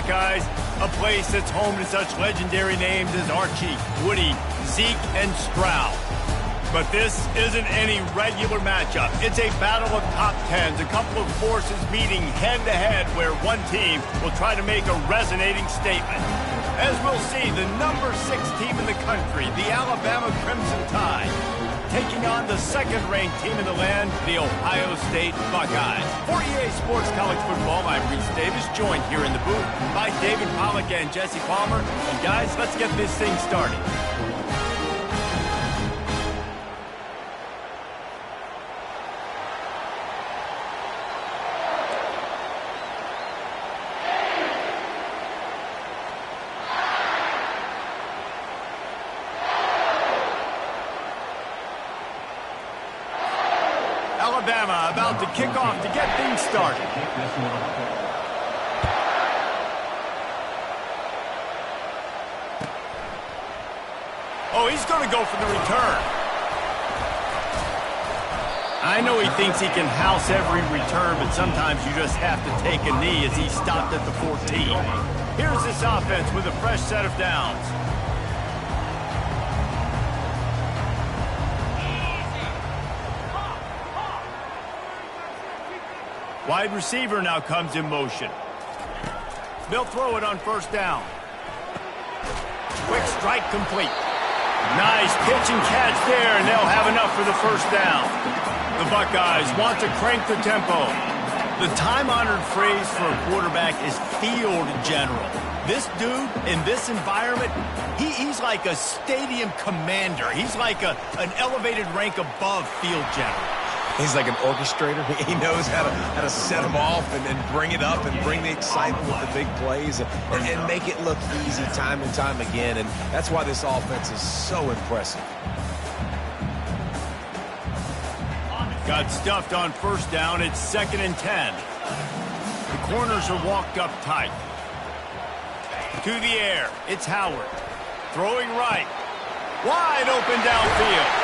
Buckeyes, a place that's home to such legendary names as Archie, Woody, Zeke, and Stroud. But this isn't any regular matchup. It's a battle of top tens, a couple of forces meeting head-to-head where one team will try to make a resonating statement. As we'll see, the number 6 team in the country, the Alabama Crimson Tide, taking on the second-ranked team in the land, the Ohio State Buckeyes. For EA Sports College Football, I'm Reese Davis, joined here in the booth by David Pollack and Jesse Palmer. And guys, let's get this thing started. Alabama about to kick off to get things started. Oh, he's going to go for the return. I know he thinks he can house every return, but sometimes you just have to take a knee as he stopped at the 14. Here's this offense with a fresh set of downs. Wide receiver now comes in motion. They'll throw it on first down. Quick strike complete. Nice pitch and catch there, and they'll have enough for the first down. The Buckeyes want to crank the tempo. The time-honored phrase for a quarterback is field general. This dude, in this environment, he's like a stadium commander. He's like an elevated rank above field general. He's like an orchestrator. He knows how to set them off and bring it up and bring the excitement with the big plays and make it look easy time and time again. And that's why this offense is so impressive. Got stuffed on first down. It's 2nd and 10. The corners are walked up tight. To the air. It's Howard. Throwing right. Wide open downfield.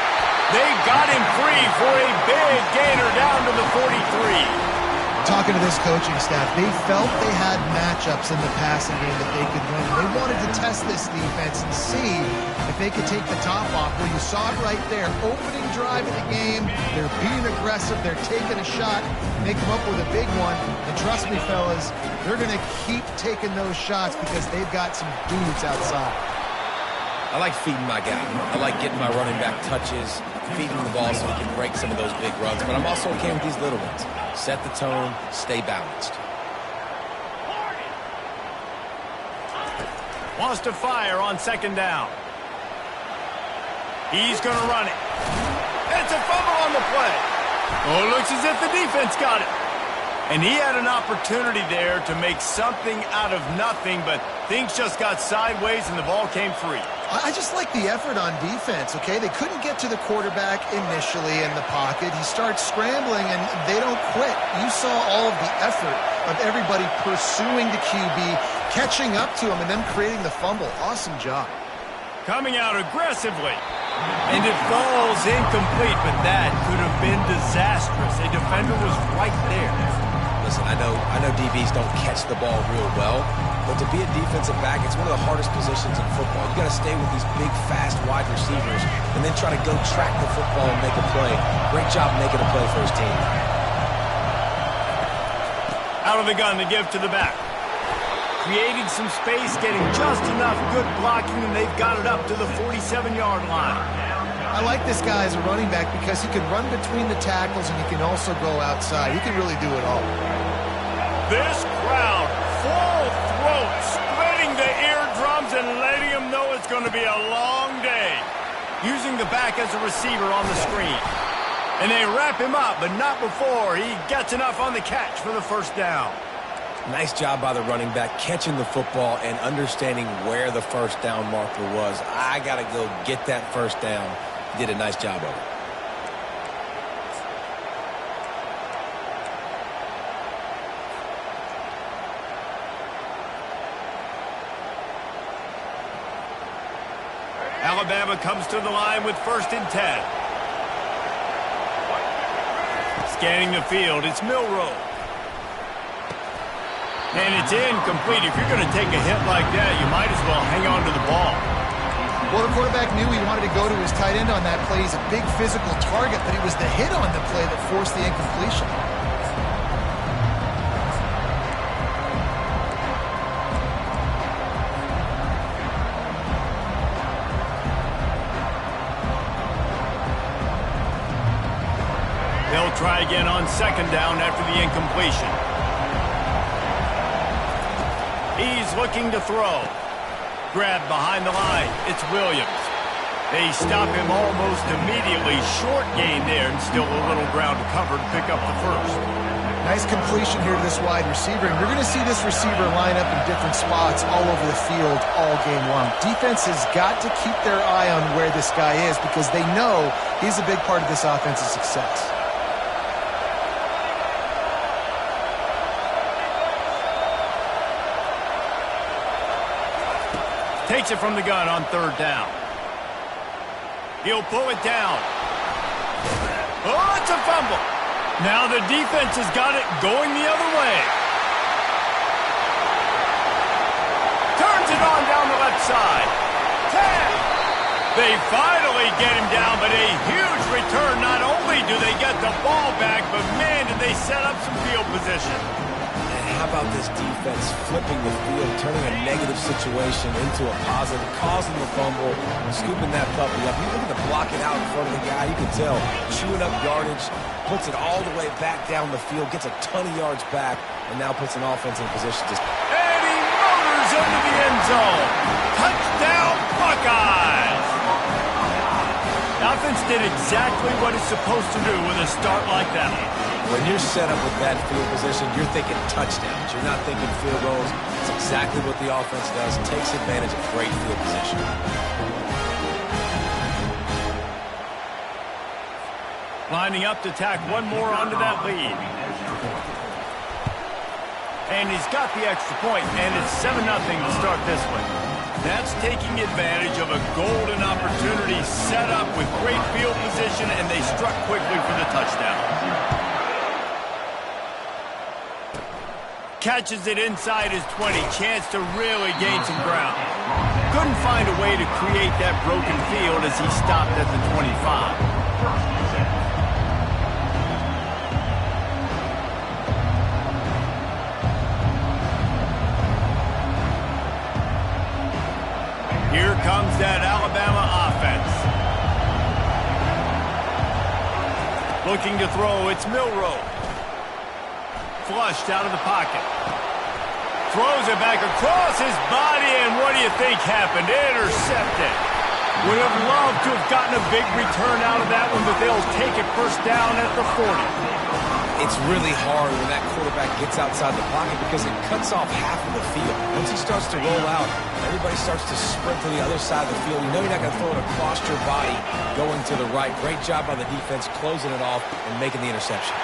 They got him free for a big gainer down to the 43. Talking to this coaching staff, they felt they had matchups in the passing game that they could win. They wanted to test this defense and see if they could take the top off. Well, you saw it right there. Opening drive of the game. They're being aggressive. They're taking a shot. And they come up with a big one. And trust me, fellas, they're going to keep taking those shots because they've got some dudes outside. I like feeding my guy. I like getting my running back touches, feeding the ball so he can break some of those big runs. But I'm also okay with these little ones. Set the tone, stay balanced. Wants to fire on 2nd down. He's going to run it. It's a fumble on the play. Oh, it looks as if the defense got it. And he had an opportunity there to make something out of nothing, but things just got sideways and the ball came free. I just like the effort on defense, okay? They couldn't get to the quarterback initially in the pocket. He starts scrambling, and they don't quit. You saw all of the effort of everybody pursuing the QB, catching up to him, and then creating the fumble. Awesome job. Coming out aggressively. And it falls incomplete, but that could have been disastrous. A defender was right there. Listen, I know DBs don't catch the ball real well, but to be a defensive back, it's one of the hardest positions in football. You got to stay with these big, fast wide receivers and then try to go track the football and make a play. Great job making a play for his team. Out of the gun to give to the back. Creating some space, getting just enough good blocking, and they've got it up to the 47-yard line. I like this guy as a running back because he can run between the tackles and he can also go outside. He can really do it all. This crowd, full throat, splitting the eardrums and letting them know it's going to be a long day. Using the back as a receiver on the screen. And they wrap him up, but not before he gets enough on the catch for the first down. Nice job by the running back, catching the football and understanding where the first down marker was. I got to go get that first down. He did a nice job of it. Alabama comes to the line with 1st and 10. Scanning the field, it's Milroe. And it's incomplete. If you're going to take a hit like that, you might as well hang on to the ball. Well, the quarterback knew he wanted to go to his tight end on that play. He's a big physical target, but it was the hit on the play that forced the incompletion. They'll try again on second down after the incompletion. He's looking to throw. Grabbed behind the line. It's Williams. They stop him almost immediately. Short gain there and still a little ground to cover to pick up the first. Nice completion here to this wide receiver. And you're going to see this receiver line up in different spots all over the field all game long. Defense has got to keep their eye on where this guy is because they know he's a big part of this offense's success. Takes it from the gun on third down. He'll pull it down. Oh, it's a fumble. Now the defense has got it going the other way. Turns it on down the left side. 10. They finally get him down, but a huge return. Not only do they get the ball back, but man, did they set up some field position. How about this defense flipping the field, turning a negative situation into a positive, causing the fumble, scooping that puppy up. You look at the blocking out in front of the guy, you can tell, chewing up yardage, puts it all the way back down the field, gets a ton of yards back, and now puts an offense in position to... And he motors into the end zone. Touchdown, Buckeyes! The offense did exactly what it's supposed to do with a start like that. When you're set up with that field position, you're thinking touchdowns. You're not thinking field goals. It's exactly what the offense does. It takes advantage of great field position. Lining up to tack one more onto that lead. And he's got the extra point, and it's 7-0 to start this one. That's taking advantage of a golden opportunity set up with great field position, and they struck quickly for the touchdown. Catches it inside his 20. Chance to really gain some ground. Couldn't find a way to create that broken field as he stopped at the 25. Here comes that Alabama offense. Looking to throw, it's Milroe. Flushed out of the pocket. Throws it back across his body, and what do you think happened? Intercepted. Would have loved to have gotten a big return out of that one, but they'll take it first down at the 40. It's really hard when that quarterback gets outside the pocket because it cuts off half of the field. Once he starts to roll out, everybody starts to sprint to the other side of the field. You know you're not going to throw it across your body going to the right. Great job by the defense closing it off and making the interception.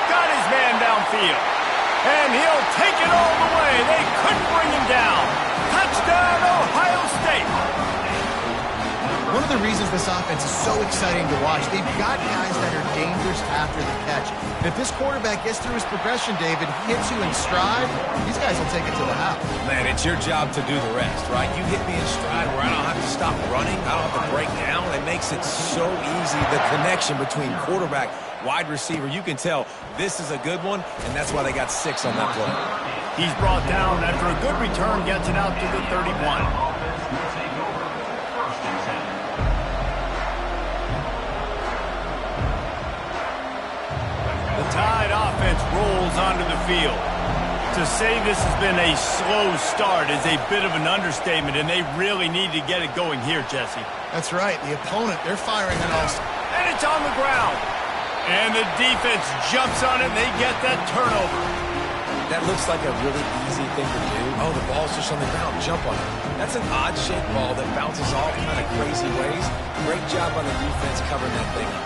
Got his man downfield. And he'll take it all the way. They couldn't bring him down. Touchdown, Ohio State. One of the reasons this offense is so exciting to watch, they've got guys that are dangerous after the catch. And if this quarterback gets through his progression, David, hits you in stride, these guys will take it to the house. Man, it's your job to do the rest, right? You hit me in stride where I don't have to stop running. I don't have to break down. It makes it so easy, the connection between quarterback, wide receiver. You can tell this is a good one, and that's why they got 6 on that play. He's brought down after a good return, gets it out to the 31. The Tide offense rolls onto the field. To say this has been a slow start is a bit of an understatement, and they really need to get it going here, Jesse. That's right. The opponent, they're firing on all. And it's on the ground. And the defense jumps on it, and they get that turnover. That looks like a really easy thing to do. Oh, the ball's just on the ground. Jump on it. That's an odd-shaped ball that bounces all kind of crazy ways. Great job on the defense covering that thing up.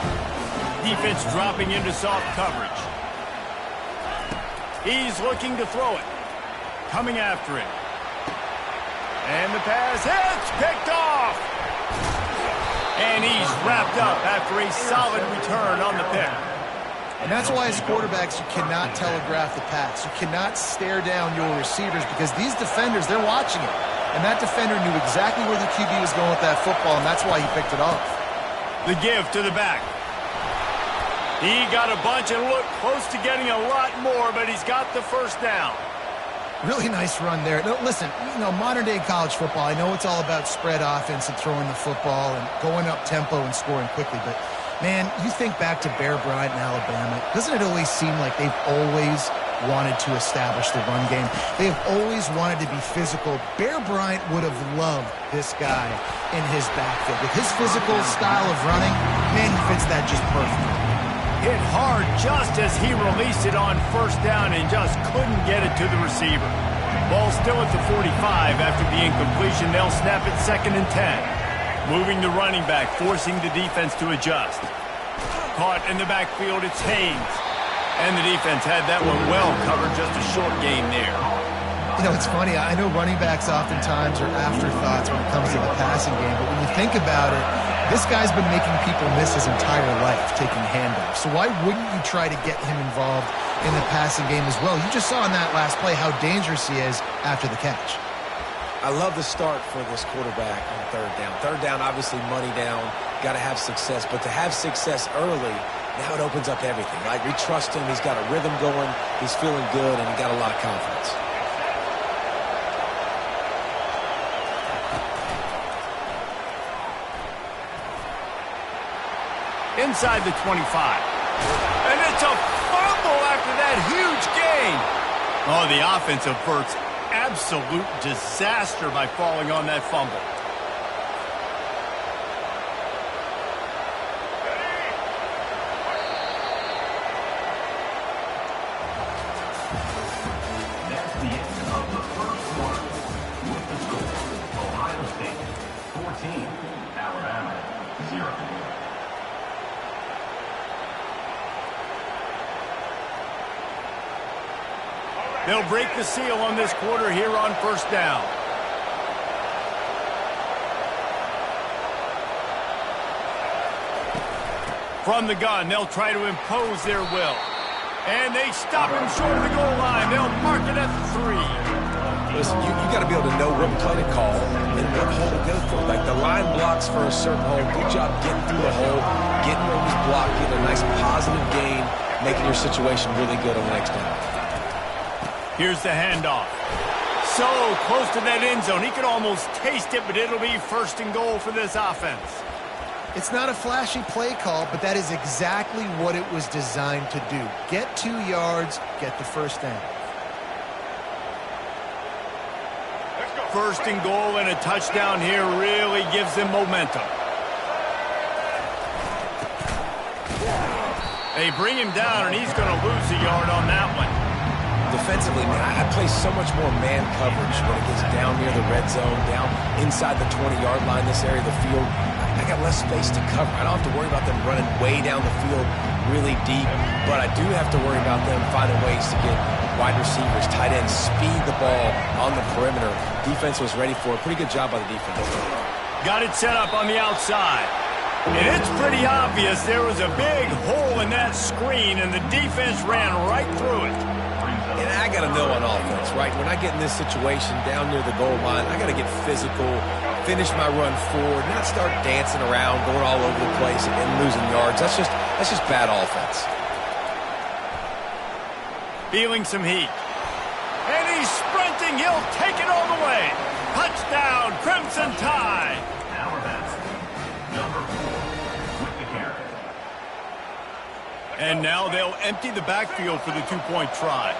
Defense dropping into soft coverage. He's looking to throw it. Coming after it. And the pass hits, picked off. And he's wrapped up after a solid return on the pick. And that's why as quarterbacks, you cannot telegraph the pass. You cannot stare down your receivers because these defenders, they're watching it. And that defender knew exactly where the QB was going with that football, and that's why he picked it off. The give to the back. He got a bunch and looked close to getting a lot more, but he's got the first down. Really nice run there. No, listen, modern-day college football, I know it's all about spread offense and throwing the football and going up tempo and scoring quickly, but, man, you think back to Bear Bryant in Alabama, doesn't it always seem like they've always wanted to establish the run game? They have always wanted to be physical. Bear Bryant would have loved this guy in his backfield. With his physical style of running, man, he fits that just perfectly. Hit hard just as he released it on first down and just couldn't get it to the receiver. Ball still at the 45 after the incompletion. They'll snap it 2nd and 10. Moving the running back, forcing the defense to adjust. Caught in the backfield, it's Haynes. And the defense had that one well covered, just a short gain there. It's funny. I know running backs oftentimes are afterthoughts when it comes to the passing game, but when you think about it, this guy's been making people miss his entire life taking handoffs. So why wouldn't you try to get him involved in the passing game as well? You just saw in that last play how dangerous he is after the catch. I love the start for this quarterback on 3rd down. 3rd down, obviously money down, got to have success. But to have success early, now it opens up everything, right? We trust him. He's got a rhythm going. He's feeling good, and he got a lot of confidence. Inside the 25. And it's a fumble after that huge gain. Oh, the offense averts absolute disaster by falling on that fumble. That's the end of the first quarter. With the score, Ohio State 14, Alabama 0. They'll break the seal on this quarter here on first down. From the gun, they'll try to impose their will. And they stop him short of the goal line. They'll mark it at the 3. Listen, you got to be able to know what play to call and what hole to go for. Like the line blocks for a certain hole. Good job getting through the hole, getting where it was blocked, getting a nice positive gain, making your situation really good on the next down. Here's the handoff. So close to that end zone. He could almost taste it, but it'll be 1st and goal for this offense. It's not a flashy play call, but that is exactly what it was designed to do. Get 2 yards, get the first down. 1st and goal and a touchdown here really gives them momentum. They bring him down, and he's going to lose a yard on that one. Defensively, man, I play so much more man coverage when it gets down near the red zone, down inside the 20-yard line, this area of the field. I got less space to cover. I don't have to worry about them running way down the field really deep, but I do have to worry about them finding ways to get wide receivers, tight ends, speed the ball on the perimeter. Defense was ready for it. Pretty good job by the defense. Got it set up on the outside. And it's pretty obvious there was a big hole in that screen, and the defense ran right through it. And I got to know on offense, right? When I get in this situation down near the goal line, I got to get physical, finish my run forward, not start dancing around, going all over the place and losing yards. That's just bad offense. Feeling some heat. And he's sprinting. He'll take it all the way. Touchdown, Crimson Tide. Alabama, number 4, with the carry. And now they'll empty the backfield for the 2-point try.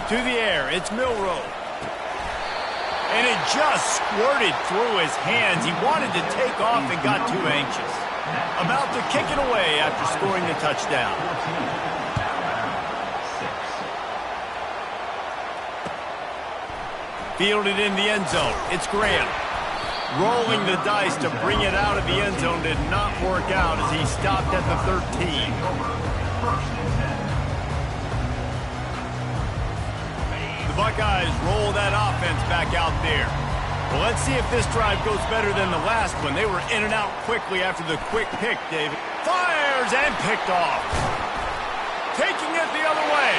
To the air, it's Milroe. And it just squirted through his hands. He wanted to take off and got too anxious. About to kick it away after scoring the touchdown. Fielded in the end zone. It's Graham. Rolling the dice to bring it out of the end zone did not work out as he stopped at the 13. The Buckeyes roll that offense back out there. Well, let's see if this drive goes better than the last one. They were in and out quickly after the quick pick, David. Fires and picked off. Taking it the other way.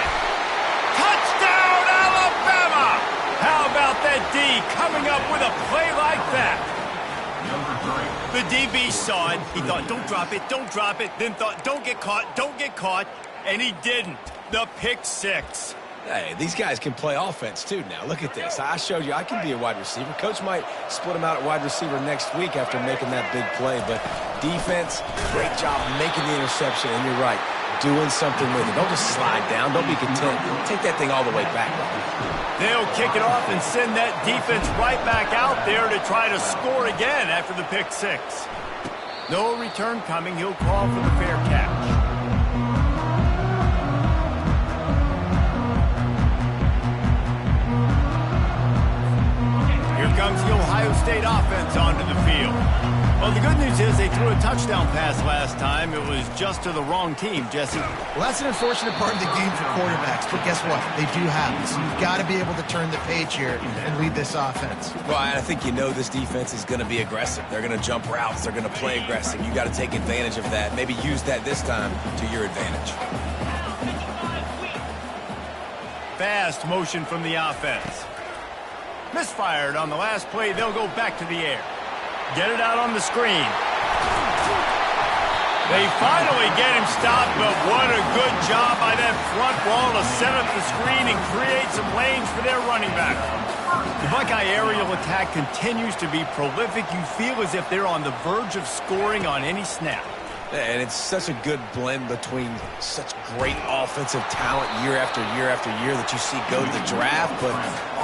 Touchdown, Alabama! How about that D coming up with a play like that? The DB saw it. He thought, don't drop it, don't drop it. Then thought, don't get caught, and he didn't. The pick six. Hey, these guys can play offense, too, now. Look at this. I showed you I can be a wide receiver. Coach might split him out at wide receiver next week after making that big play. But defense, great job making the interception. And you're right, doing something with it. Don't just slide down. Don't be content. Take that thing all the way back. They'll kick it off and send that defense right back out there to try to score again after the pick six. No return coming. He'll call for the fair catch. Comes the Ohio State offense onto the field. Well, the good news is they threw a touchdown pass last time. It was just to the wrong team, Jesse. Well, that's an unfortunate part of the game for quarterbacks, but guess what? They do have it, so you've got to be able to turn the page here and lead this offense. Well, I think you know this defense is going to be aggressive. They're going to jump routes. They're going to play aggressive. You got to take advantage of that. Maybe use that this time to your advantage. Fast motion from the offense. Misfired on the last play. They'll go back to the air. Get it out on the screen. They finally get him stopped, but what a good job by that front wall to set up the screen and create some lanes for their running back. The Buckeye aerial attack continues to be prolific. You feel as if they're on the verge of scoring on any snap. And it's such a good blend between such great offensive talent year after year after year that you see go to the draft, but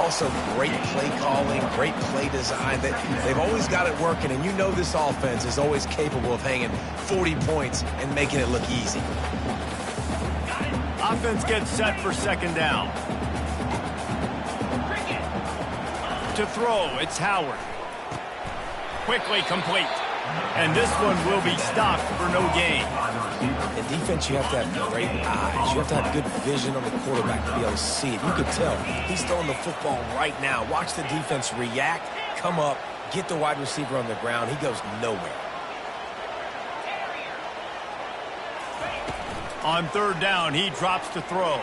also great play calling, great play design. They've always got it working, and you know this offense is always capable of hanging 40 points and making it look easy. Offense gets set for second down. To throw, it's Howard. Quickly complete. And this one will be stopped for no gain. In defense, you have to have great eyes. You have to have good vision on the quarterback to be able to see it. You can tell he's throwing the football right now. Watch the defense react, come up, get the wide receiver on the ground. He goes nowhere. On third down, he drops to throw.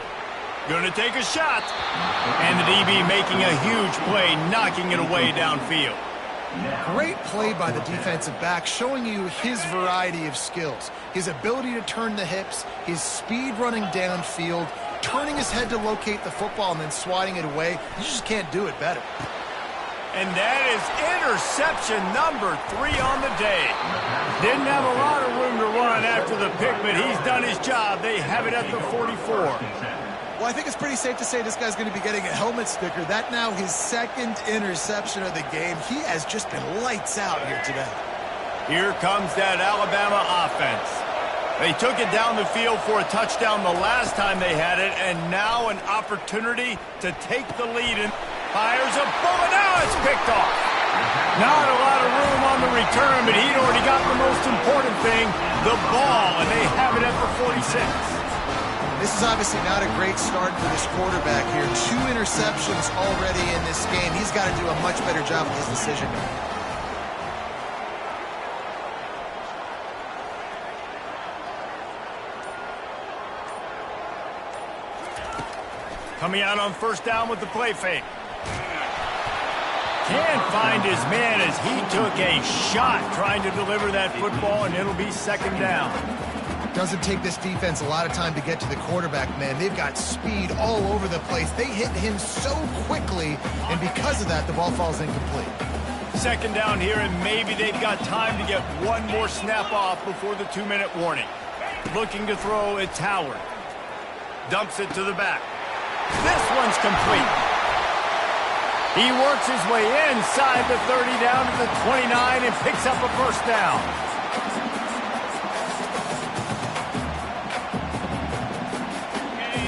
Gonna take a shot. And the DB making a huge play, knocking it away downfield. Great play by the defensive back, showing you his variety of skills. His ability to turn the hips, his speed running downfield, turning his head to locate the football and then swatting it away. You just can't do it better. And that is interception number 3 on the day. Didn't have a lot of room to run after the pick, but he's done his job. They have it at the 44. Well, I think it's pretty safe to say this guy's going to be getting a helmet sticker. That now his second interception of the game. He has just been lights out here today. Here comes that Alabama offense. They took it down the field for a touchdown the last time they had it, and now an opportunity to take the lead and fires a bullet. Now it's picked off. Not a lot of room on the return, but he'd already got the most important thing, the ball, and they have it at the 46. This is obviously not a great start for this quarterback here. 2 interceptions already in this game. He's got to do a much better job with his decision. Coming out on first down with the play fake. Can't find his man as he took a shot trying to deliver that football, and it'll be second down. Doesn't take this defense a lot of time to get to the quarterback, man. They've got speed all over the place. They hit him so quickly, and because of that, the ball falls incomplete. Second down here, and maybe they've got time to get one more snap off before the 2-minute warning. Looking to throw, it's Howard. Dumps it to the back. This one's complete. He works his way inside the 30 down to the 29 and picks up a first down.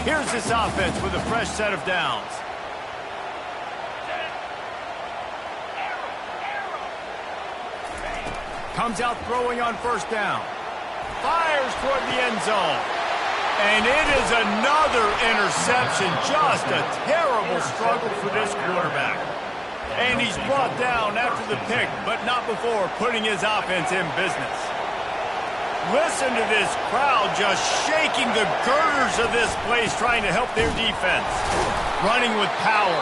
Here's this offense with a fresh set of downs. Comes out throwing on first down. Fires toward the end zone. And it is another interception. Just a terrible struggle for this quarterback. And he's brought down after the pick, but not before putting his offense in business. Listen to this crowd just shaking the girders of this place, trying to help their defense. Running with power.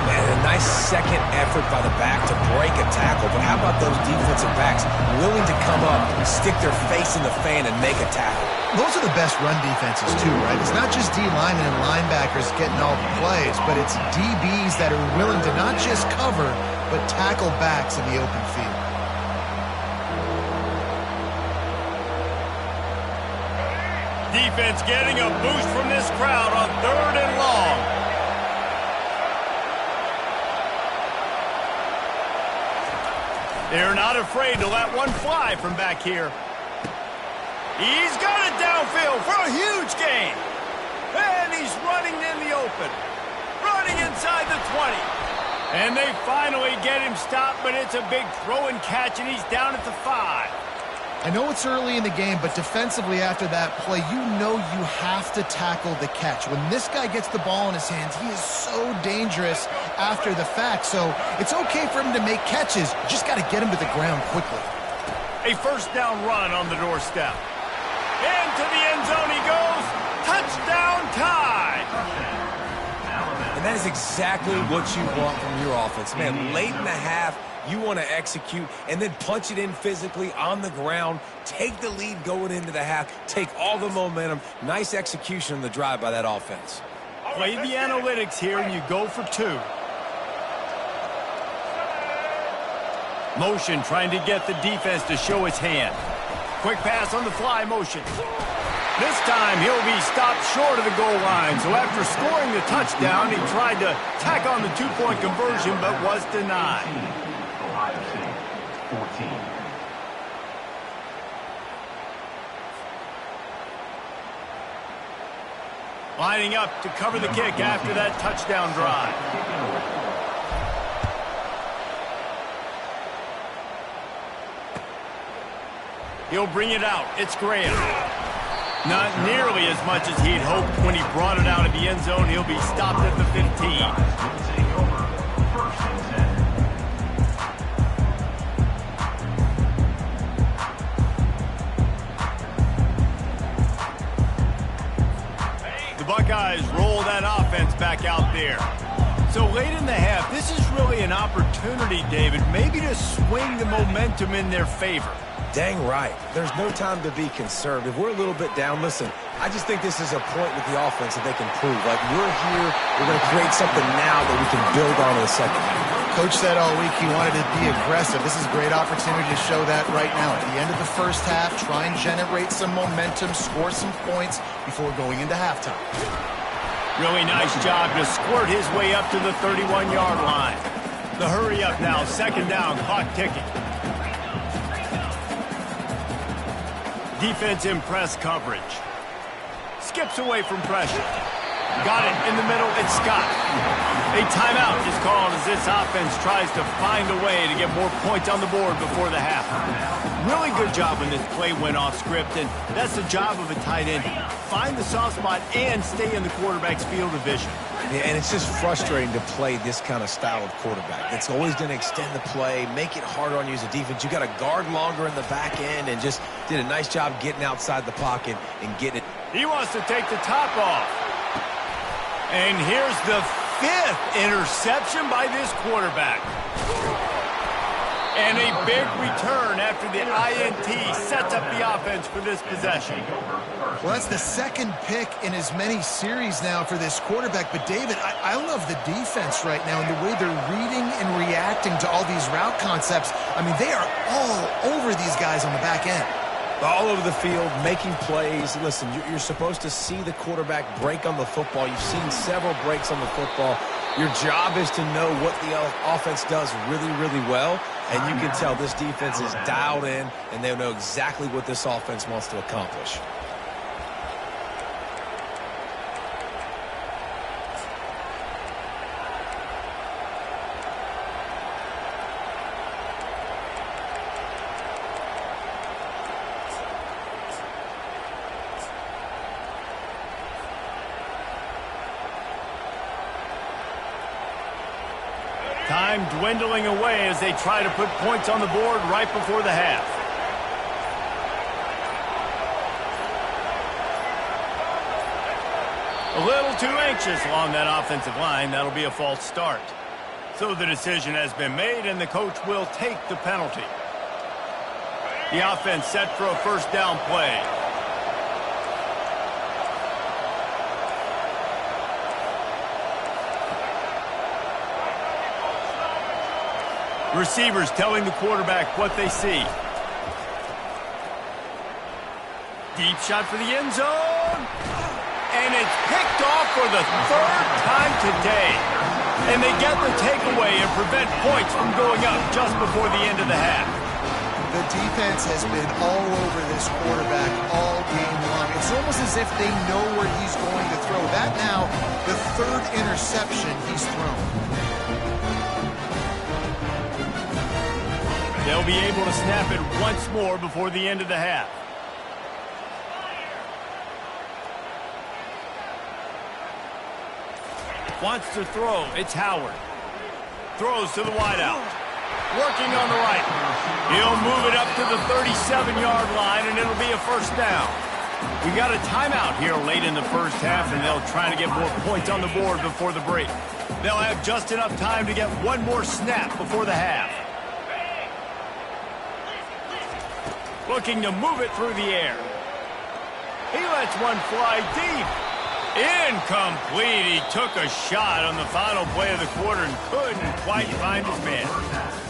Man, a nice second effort by the back to break a tackle. But how about those defensive backs willing to come up, stick their face in the fan, and make a tackle? Those are the best run defenses too, right? It's not just D linemen and linebackers getting all the plays, but it's DBs that are willing to not just cover, but tackle backs in the open field. Defense getting a boost from this crowd on 3rd and long. They're not afraid to let one fly from back here. He's got it downfield for a huge gain. And he's running in the open. Running inside the 20. And they finally get him stopped, but it's a big throw and catch, and he's down at the 5. I know it's early in the game, but defensively after that play, you know you have to tackle the catch. When this guy gets the ball in his hands, he is so dangerous after the fact. So it's okay for him to make catches. You just got to get him to the ground quickly. A first down run on the doorstep. Into the end zone he goes. Touchdown tie. And that is exactly what you want from your offense. Man, late in the half, you want to execute and then punch it in physically on the ground, take the lead going into the half, take all the momentum. Nice execution on the drive by that offense. Play the analytics here and you go for 2. Motion trying to get the defense to show his hand. Quick pass on the fly motion. This time he'll be stopped short of the goal line. So after scoring the touchdown, he tried to tack on the 2-point conversion but was denied. Ohio State, 14. Lining up to cover the kick after that touchdown drive. He'll bring it out. It's Graham. Not nearly as much as he'd hoped when he brought it out of the end zone. He'll be stopped at the 15. Take over, 1st and 10. The Buckeyes roll that offense back out there. So late in the half, this is really an opportunity, David, maybe to swing the momentum in their favor. Dang right. There's no time to be concerned. If we're a little bit down, listen, I just think this is a point with the offense that they can prove. Like, we're here, we're going to create something now that we can build on in the second half. Coach said all week he wanted to be aggressive. This is a great opportunity to show that right now. At the end of the first half, try and generate some momentum, score some points before going into halftime. Really nice job to squirt his way up to the 31-yard line. The hurry up now, 2nd down, clock ticking. Defense in press coverage. Skips away from pressure. Got it in the middle. It's Scott. A timeout is called as this offense tries to find a way to get more points on the board before the half. Really good job when this play went off script, and that's the job of a tight end. Find the soft spot and stay in the quarterback's field of vision. Yeah, and it's just frustrating to play this kind of style of quarterback. It's always going to extend the play, make it harder on you as a defense. You got to guard longer in the back end, and just did a nice job getting outside the pocket and getting it. He wants to take the top off. And here's the 5th interception by this quarterback. And a big return after the INT sets up the offense for this possession. Well, that's the 2nd pick in as many series now for this quarterback. But, David, I love the defense right now and the way they're reading and reacting to all these route concepts. I mean, they are all over these guys on the back end. All over the field, making plays. Listen, you're supposed to see the quarterback break on the football. You've seen several breaks on the football. Your job is to know what the offense does really, really well. And you can tell this defense is dialed in, and they know exactly what this offense wants to accomplish. Time dwindling away as they try to put points on the board right before the half. A little too anxious along that offensive line. That'll be a false start. So the decision has been made, and the coach will take the penalty. The offense set for a first down play. Receivers telling the quarterback what they see. Deep shot for the end zone. And it's picked off for the third time today. And they get the takeaway and prevent points from going up just before the end of the half. The defense has been all over this quarterback all game long. It's almost as if they know where he's going to throw. That now, the third interception he's thrown. They'll be able to snap it once more before the end of the half. Wants to throw. It's Howard. Throws to the wideout. Working on the right. He'll move it up to the 37-yard line, and it'll be a first down. We got a timeout here late in the first half, and they'll try to get more points on the board before the break. They'll have just enough time to get one more snap before the half. Looking to move it through the air. He lets one fly deep. Incomplete. He took a shot on the final play of the quarter and couldn't quite find his man.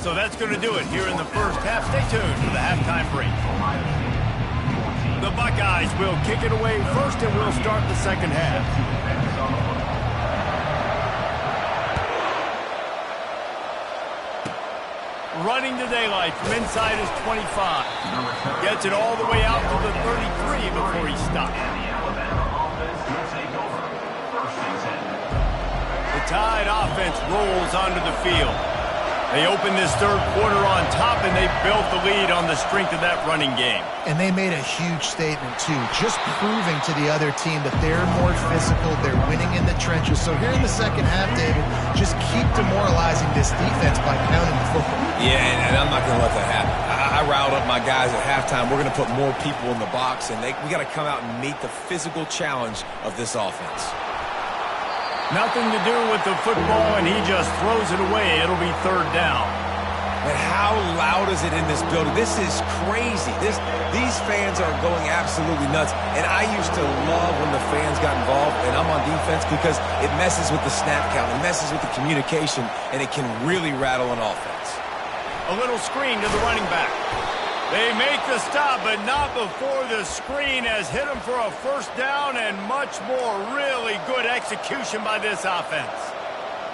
So that's going to do it here in the first half. Stay tuned for the halftime break. The Buckeyes will kick it away first, and we'll start the second half. Running to daylight from inside his 25. Gets it all the way out to the 33 before he stops. The Tide offense rolls onto the field. They open this third quarter on top, and they built the lead on the strength of that running game. And they made a huge statement, too, just proving to the other team that they're more physical, they're winning in the trenches. So here in the second half, David, just keep demoralizing this defense by pounding the football. Yeah, and I'm not going to let that happen. I riled up my guys at halftime. We're going to put more people in the box, and we got to come out and meet the physical challenge of this offense. Nothing to do with the football, and he just throws it away. It'll be third down. And how loud is it in this building? This is crazy. These fans are going absolutely nuts. And I used to love when the fans got involved, and I'm on defense, because it messes with the snap count. It messes with the communication, and it can really rattle an offense. A little screen to the running back. They make the stop, but not before the screen has hit them for a first down, and much more. Really good execution by this offense.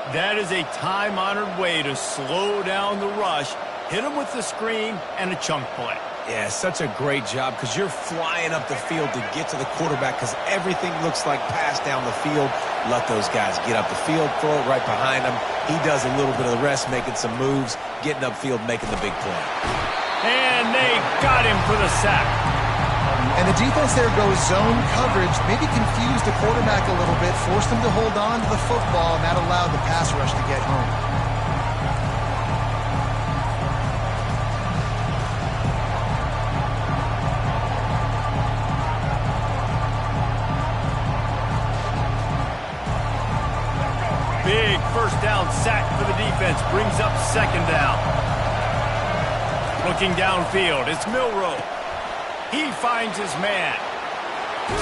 That is a time-honored way to slow down the rush, hit them with the screen, and a chunk play. Yeah, such a great job, because you're flying up the field to get to the quarterback, because everything looks like pass down the field. Let those guys get up the field, throw it right behind him. He does a little bit of the rest, making some moves, getting upfield, making the big play. And they got him for the sack. And the defense there goes zone coverage, maybe confused the quarterback a little bit, forced him to hold on to the football, and that allowed the pass rush to get home. Big first down sack for the defense, brings up second down. Looking downfield, it's Milroe. He finds his man.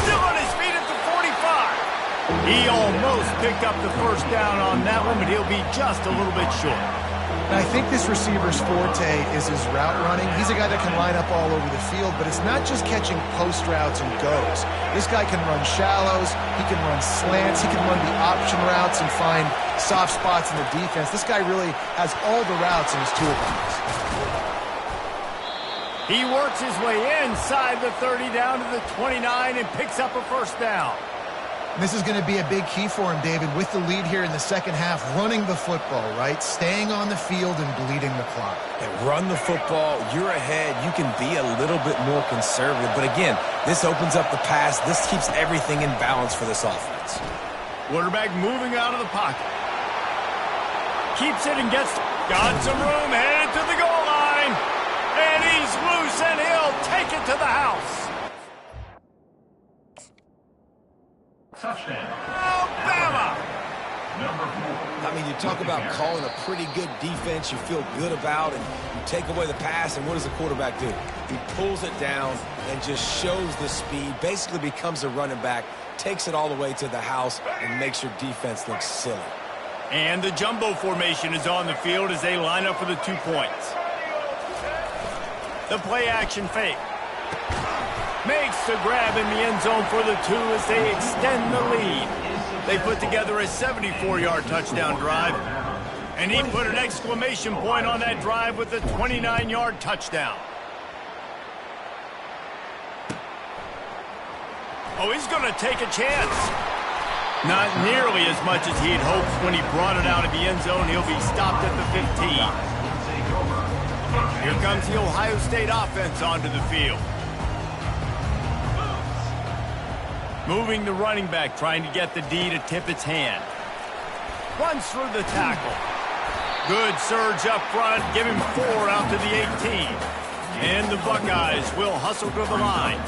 Still on his feet at the 45. He almost picked up the first down on that one, but he'll be just a little bit short. And I think this receiver's forte is his route running. He's a guy that can line up all over the field, but it's not just catching post routes and goes. This guy can run shallows, he can run slants, he can run the option routes and find soft spots in the defense. This guy really has all the routes in his toolbox. He works his way inside the 30 down to the 29 and picks up a first down. This is going to be a big key for him, David, with the lead here in the second half, running the football, right? Staying on the field and bleeding the clock. And run the football, you're ahead, you can be a little bit more conservative. But again, this opens up the pass. This keeps everything in balance for this offense. Quarterback moving out of the pocket. Keeps it and got some room, headed to the goal line. And he's loose, and he'll take it to the house. Touchdown. Alabama! Number 4. I mean, you talk about calling a pretty good defense you feel good about, and you take away the pass, and what does the quarterback do? He pulls it down and just shows the speed, basically becomes a running back, takes it all the way to the house, and makes your defense look silly. And the jumbo formation is on the field as they line up for the 2 points. The play action fake. Makes the grab in the end zone for the 2 as they extend the lead. They put together a 74-yard touchdown drive. And he put an exclamation point on that drive with a 29-yard touchdown. Oh, he's going to take a chance. Not nearly as much as he'd hoped when he brought it out of the end zone. He'll be stopped at the 15. Here comes the Ohio State offense onto the field. Moving the running back, trying to get the D to tip its hand. Runs through the tackle. Good surge up front, give him 4 out to the 18. And the Buckeyes will hustle to the line.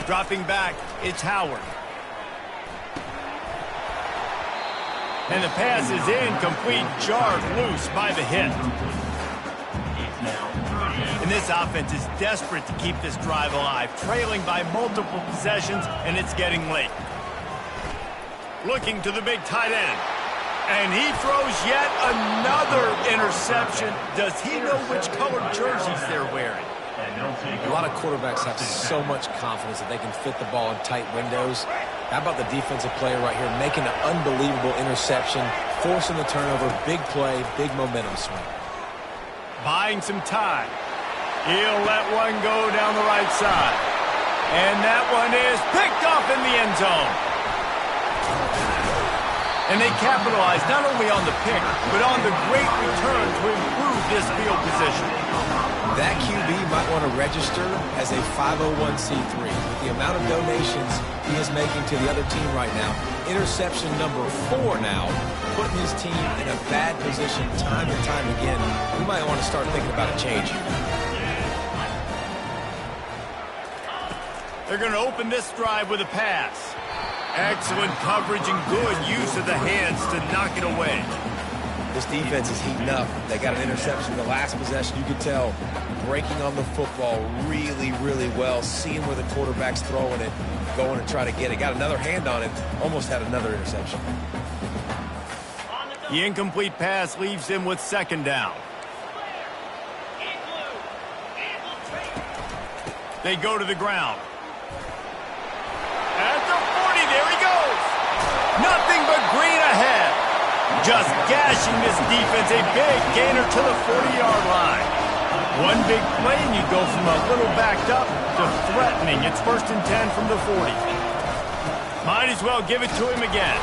Dropping back, it's Howard. And the pass is incomplete, jarred loose by the hit. And this offense is desperate to keep this drive alive, trailing by multiple possessions, and it's getting late. Looking to the big tight end. And he throws yet another interception. Does he know which colored jerseys they're wearing? A lot of quarterbacks have so much confidence that they can fit the ball in tight windows. How about the defensive player right here making an unbelievable interception, forcing the turnover, big play, big momentum swing. Buying some time. He'll let one go down the right side. And that one is picked off in the end zone. And they capitalize not only on the pick, but on the great return to improve this field position. That QB might want to register as a 501c3. With the amount of donations he is making to the other team right now, interception number 4 now, putting his team in a bad position time and time again. We might want to start thinking about a change here. They're going to open this drive with a pass. Excellent coverage and good use of the hands to knock it away. This defense is heating up. They got an interception the last possession. You could tell breaking on the football really, really well, seeing where the quarterback's throwing it, going to try to get it. Got another hand on it, almost had another interception. The incomplete pass leaves him with 2nd down. They go to the ground. At the 40, there he goes. Nothing but green ahead. Just gashing this defense, a big gainer to the 40-yard line. One big play, and you go from a little backed up to threatening. It's 1st and 10 from the 40. Might as well give it to him again.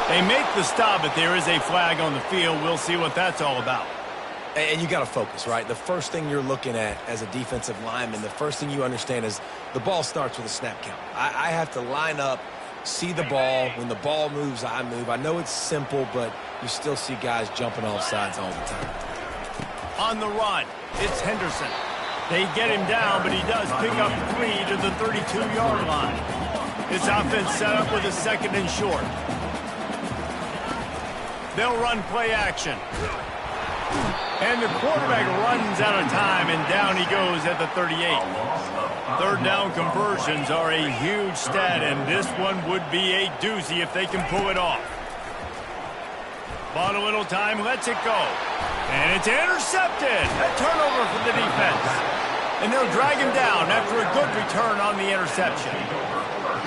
They make the stop, but there is a flag on the field. We'll see what that's all about. And you got to focus, right? The first thing you're looking at as a defensive lineman, the first thing you understand is the ball starts with a snap count. I have to line up, see the ball. When the ball moves, I move. I know it's simple, but you still see guys jumping off sides all the time. On the run, it's Henderson. They get him down, but he does pick up 3 to the 32-yard line. This offense set up with a 2nd and short. They'll run play action. And the quarterback runs out of time, and down he goes at the 38. 3rd down conversions are a huge stat, and this one would be a doozy if they can pull it off. Bought a little time, lets it go. And it's intercepted. A turnover for the defense. And they'll drag him down after a good return on the interception.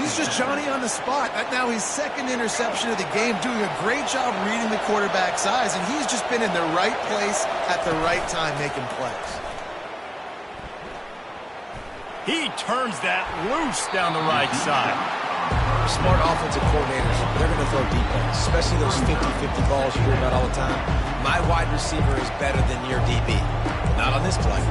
He's just Johnny on the spot. Now his 2nd interception of the game, doing a great job reading the quarterback's eyes, and he's just been in the right place at the right time making plays. He turns that loose down the right side. Smart offensive coordinators, they're going to throw deep balls, especially those 50-50 balls you hear about all the time. My wide receiver is better than your DB. Not on this play.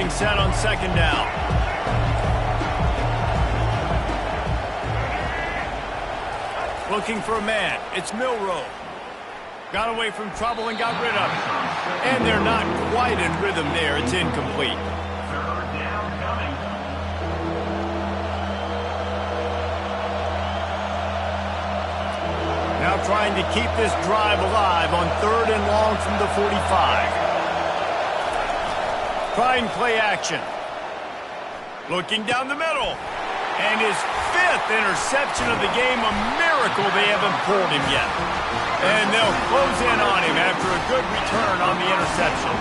getting set on second down. Looking for a man. It's Milroe. Got away from trouble and got rid of it. And they're not quite in rhythm there. It's incomplete. Third down coming. Now trying to keep this drive alive on 3rd and long from the 45. Trying play action. Looking down the middle. And his 5th interception of the game, a miracle they haven't pulled him yet. And they'll close in on him after a good return on the interception.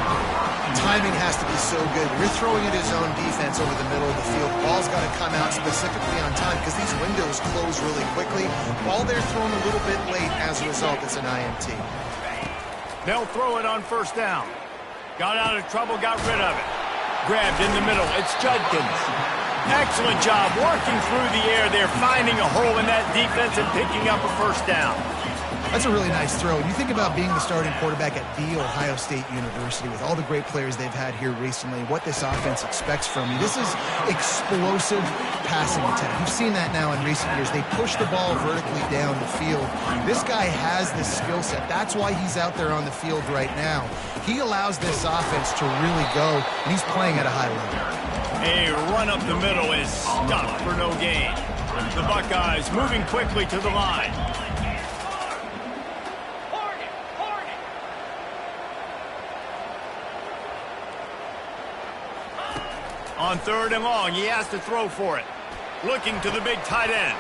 Timing has to be so good. You're throwing at his own defense over the middle of the field. Ball's got to come out specifically on time because these windows close really quickly. Ball there thrown a little bit late. As a result, it's an INT. They'll throw it on 1st down. Got out of trouble, got rid of it. Grabbed in the middle. It's Judkins. Excellent job working through the air there, finding a hole in that defense and picking up a 1st down. That's a really nice throw. You think about being the starting quarterback at The Ohio State University with all the great players they've had here recently, what this offense expects from you. This is explosive passing attack. You've seen that now in recent years. They push the ball vertically down the field. This guy has this skill set. That's why he's out there on the field right now. He allows this offense to really go, and he's playing at a high level. A run up the middle is stopped for no gain. The Buckeyes moving quickly to the line. On 3rd and long, he has to throw for it. Looking to the big tight end.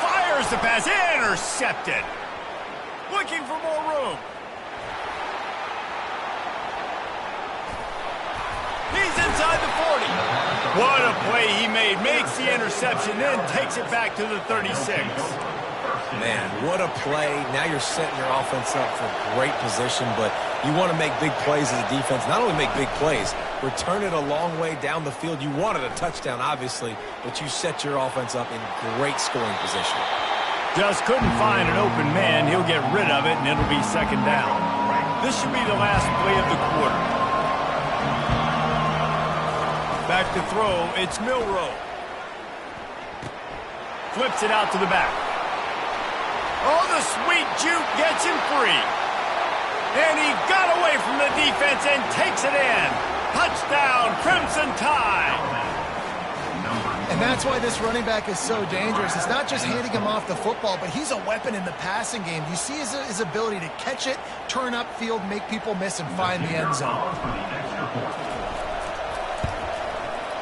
Fires the pass, intercepted. Looking for more room. He's inside the 40. What a play he made. Makes the interception, then takes it back to the 36. Man, what a play. Now you're setting your offense up for great position, but you want to make big plays as a defense. Not only make big plays, return it a long way down the field. You wanted a touchdown, obviously, but you set your offense up in great scoring position. Just couldn't find an open man. He'll get rid of it, and it'll be 2nd down. This should be the last play of the quarter. Back to throw, it's Milroe. Flips it out to the back. Oh, the sweet juke gets him free. And he got away from the defense and takes it in. Touchdown, Crimson Tide. And that's why this running back is so dangerous. It's not just handing him off the football, but he's a weapon in the passing game. You see his ability to catch it, turn upfield, make people miss, and find the end zone.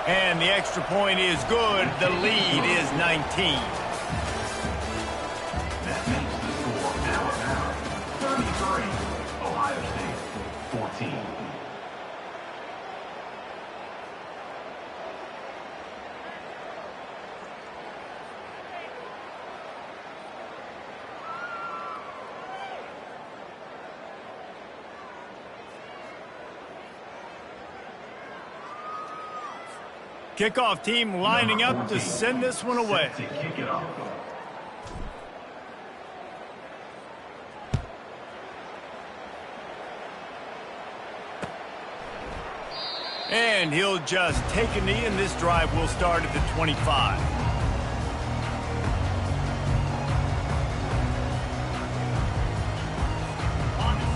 And the extra point is good. The lead is 19. That makes the score Alabama 33, Ohio State 14. Kickoff team lining up to send this one away. To kick it off. And he'll just take a knee, and this drive will start at the 25.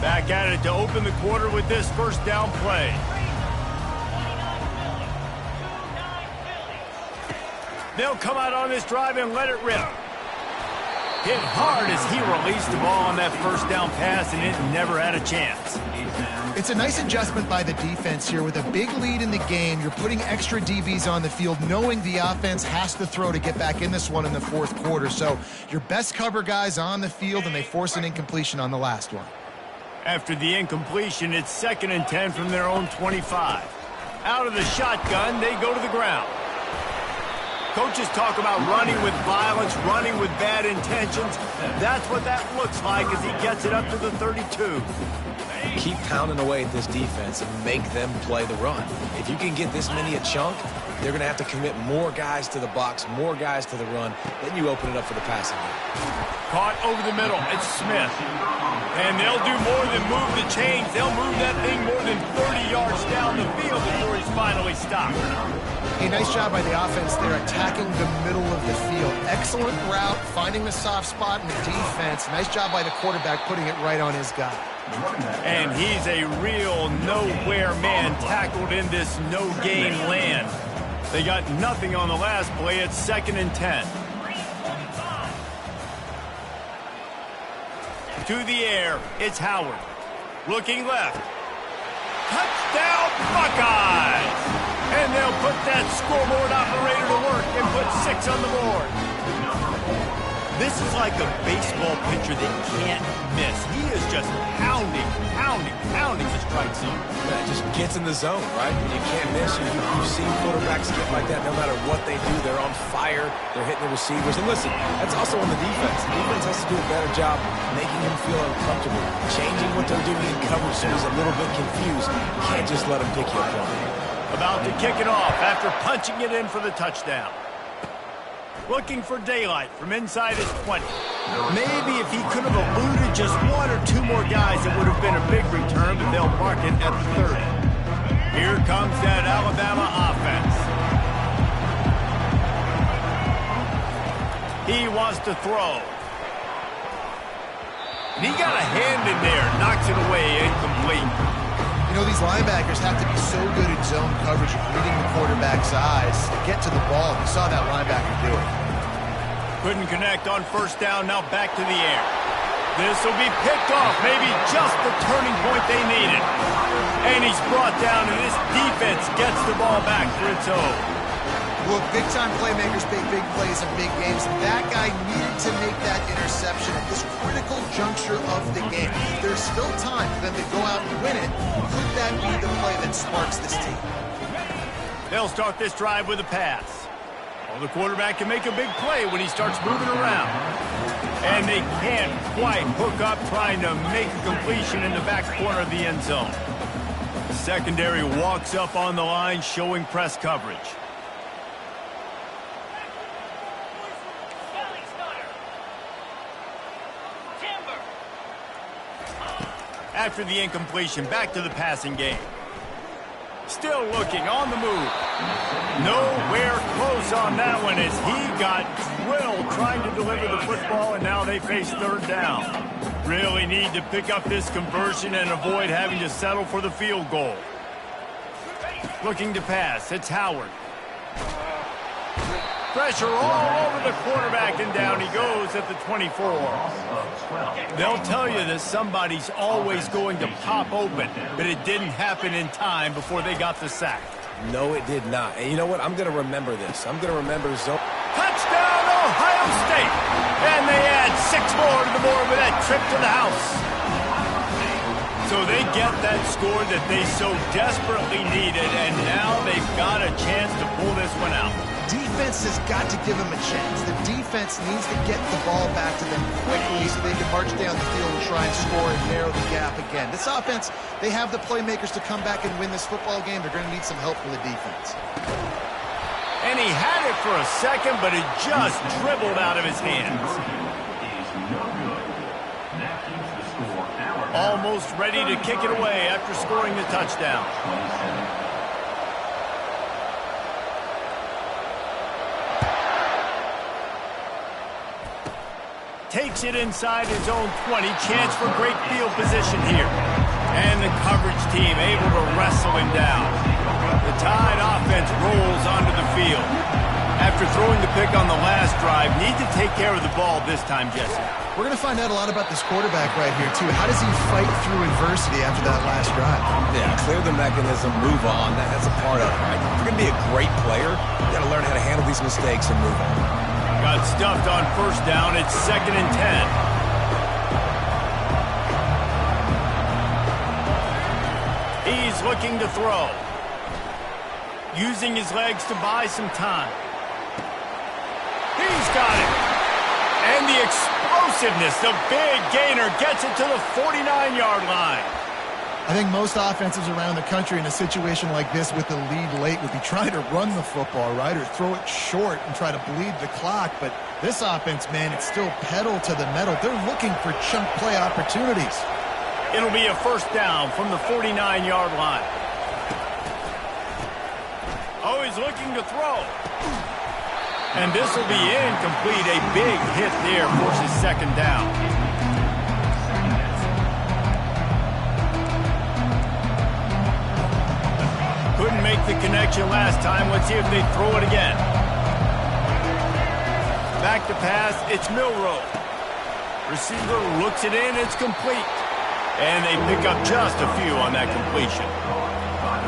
Back at it to open the quarter with this 1st down play. They'll come out on this drive and let it rip. Hit hard as he released the ball on that 1st down pass, and it never had a chance. It's a nice adjustment by the defense here. With a big lead in the game, you're putting extra DBs on the field, knowing the offense has to throw to get back in this one in the 4th quarter. So your best cover guys on the field, and they force an incompletion on the last one. After the incompletion, it's 2nd and 10 from their own 25. Out of the shotgun, they go to the ground. Coaches talk about running with violence, running with bad intentions. That's what that looks like as he gets it up to the 32. Keep pounding away at this defense and make them play the run. If you can get this many a chunk, they're going to have to commit more guys to the box, more guys to the run. Then you open it up for the passing game. Caught over the middle. It's Smith. And they'll do more than move the chains. They'll move that thing more than 30 yards down the field before he's finally stopped. Hey, nice job by the offense there, attacking the middle of the field. Excellent route, finding the soft spot in the defense. Nice job by the quarterback putting it right on his guy. And he's a real nowhere man tackled in this no-gain land. They got nothing on the last play. It's 2nd and 10. To the air, it's Howard. Looking left. Touchdown, Buckeyes! And they'll put that scoreboard operator to work and put 6 on the board. This is like a baseball pitcher that can't miss. He is just pounding the strike zone. That just gets in the zone, right? When you can't miss, you've seen quarterbacks get like that. No matter what they do, they're on fire. They're hitting the receivers. And listen, that's also on the defense. The defense has to do a better job making him feel uncomfortable, changing what they're doing in coverage so he's a little bit confused. You can't just let him pick you apart. About to kick it off after punching it in for the touchdown. Looking for daylight from inside his 20. Maybe if he could have eluded just 1 or 2 more guys, it would have been a big return, but they'll mark it at the 30. Here comes that Alabama offense. He wants to throw. And he got a hand in there, knocks it away, incomplete. You know, these linebackers have to be so good at zone coverage, reading the quarterback's eyes, get to the ball. You saw that linebacker do it. Couldn't connect on 1st down, now back to the air. This will be picked off, maybe just the turning point they needed. And he's brought down, and this defense gets the ball back for its own. Look, big-time playmakers make big plays in big games. That guy needed to make that interception at this critical juncture of the game. There's still time for them to go out and win it. Could that be the play that sparks this team? They'll start this drive with a pass. Well, the quarterback can make a big play when he starts moving around. And they can't quite hook up trying to make a completion in the back corner of the end zone. The secondary walks up on the line, showing press coverage. After the incompletion, back to the passing game. Still looking, on the move. Nowhere close on that one as he got drilled trying to deliver the football, and now they face 3rd down. Really need to pick up this conversion and avoid having to settle for the field goal. Looking to pass, it's Howard. Pressure all over the quarterback, and down he goes at the 24. They'll tell you that somebody's always going to pop open, but it didn't happen in time before they got the sack. No, it did not. And you know what? I'm going to remember this. I'm going to remember zone. Touchdown, Ohio State! And they add 6 more to the board with that trip to the house. So they get that score that they so desperately needed, and now they've got a chance to pull this one out. Defense has got to give them a chance. The defense needs to get the ball back to them quickly so they can march down the field and try and score and narrow the gap again. This offense, they have the playmakers to come back and win this football game. They're going to need some help from the defense. And he had it for a second, but it just dribbled out of his hands. Almost ready to kick it away after scoring the touchdown. Takes it inside his own 20. Chance for great field position here. And the coverage team able to wrestle him down. The Tide offense rolls onto the field. After throwing the pick on the last drive, need to take care of the ball this time, Jesse. We're going to find out a lot about this quarterback right here, too. How does he fight through adversity after that last drive? Yeah, clear the mechanism, move on. That's a part of it, right? If you're going to be a great player, you got to learn how to handle these mistakes and move on. Got stuffed on 1st down. It's 2nd and 10. He's looking to throw. Using his legs to buy some time. He's got it. And the explosiveness, the big gainer, gets it to the 49-yard line. I think most offenses around the country in a situation like this with the lead late would be trying to run the football, right, or throw it short and try to bleed the clock. But this offense, man, it's still pedal to the metal. They're looking for chunk play opportunities. It'll be a first down from the 49-yard line. Oh, he's looking to throw. And this will be incomplete. A big hit there forces second down. Couldn't make the connection last time. Let's see if they throw it again. Back to pass. It's Milroe. Receiver looks it in. It's complete. And they pick up just a few on that completion.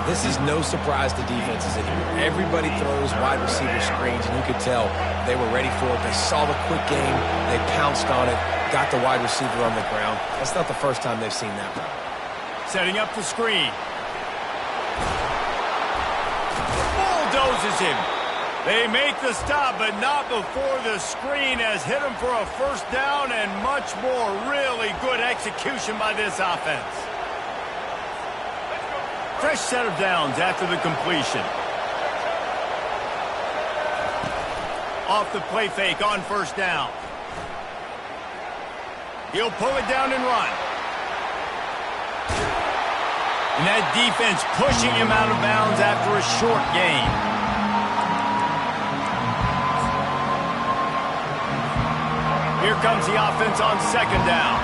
This is no surprise to defenses anymore. Everybody throws wide receiver screens, and you could tell they were ready for it. They saw the quick game. They pounced on it, got the wide receiver on the ground. That's not the first time they've seen that route. Setting up the screen. Bulldozes him. They make the stop, but not before the screen has hit him for a first down and much more. Really good execution by this offense. Fresh set of downs after the completion. Off the play fake on first down. He'll pull it down and run. And that defense pushing him out of bounds after a short gain. Here comes the offense on second down.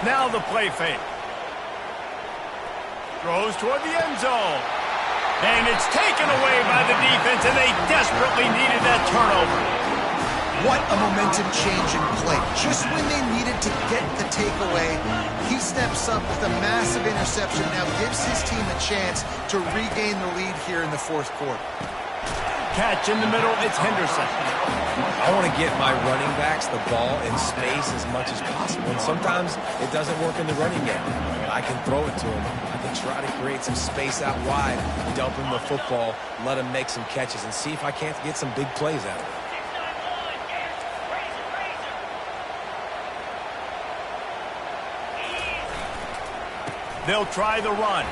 Now the play fake. Throws toward the end zone. And it's taken away by the defense, and they desperately needed that turnover. What a momentum change in play. Just when they needed to get the takeaway, he steps up with a massive interception, now gives his team a chance to regain the lead here in the fourth quarter. Catch in the middle, it's Henderson. I want to get my running backs the ball in space as much as possible. And sometimes it doesn't work in the running game. I can throw it to him. I can try to create some space out wide, dump him the football, let him make some catches, and see if I can't get some big plays out of it. They'll try the run.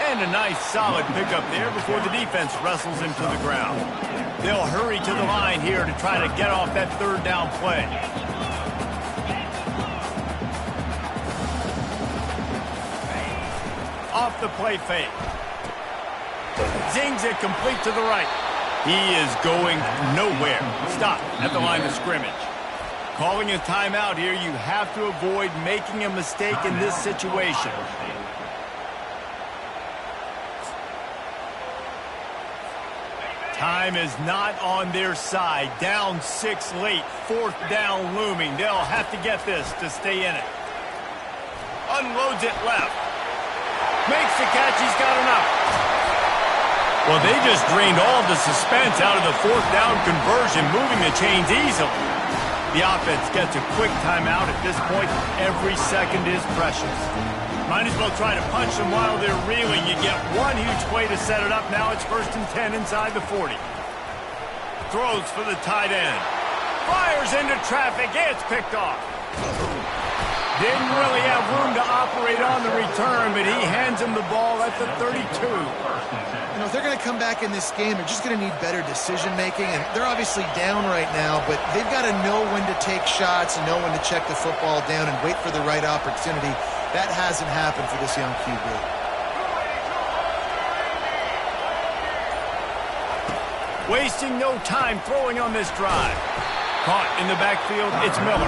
And a nice solid pickup there before the defense wrestles him to the ground. They'll hurry to the line here to try to get off that third down play. Off the play fake. Zings it complete to the right. He is going nowhere. Stop at the line of scrimmage. Calling a timeout here, you have to avoid making a mistake in this situation. Time is not on their side. Down 6 late. Fourth down looming. They'll have to get this to stay in it. Unloads it left. Makes the catch. He's got enough. Well, they just drained all the suspense out of the fourth down conversion, moving the chains easily. The offense gets a quick timeout at this point. Every second is precious. Might as well try to punch them while they're reeling. You get one huge play to set it up. Now it's 1st and 10 inside the 40. Throws for the tight end. Fires into traffic. It's picked off. Didn't really have room to operate on the return, but he hands him the ball at the 32. You know, if they're going to come back in this game, they're just going to need better decision-making. And they're obviously down right now, but they've got to know when to take shots and know when to check the football down and wait for the right opportunity. That hasn't happened for this young QB. Wasting no time throwing on this drive. Caught in the backfield, it's Miller.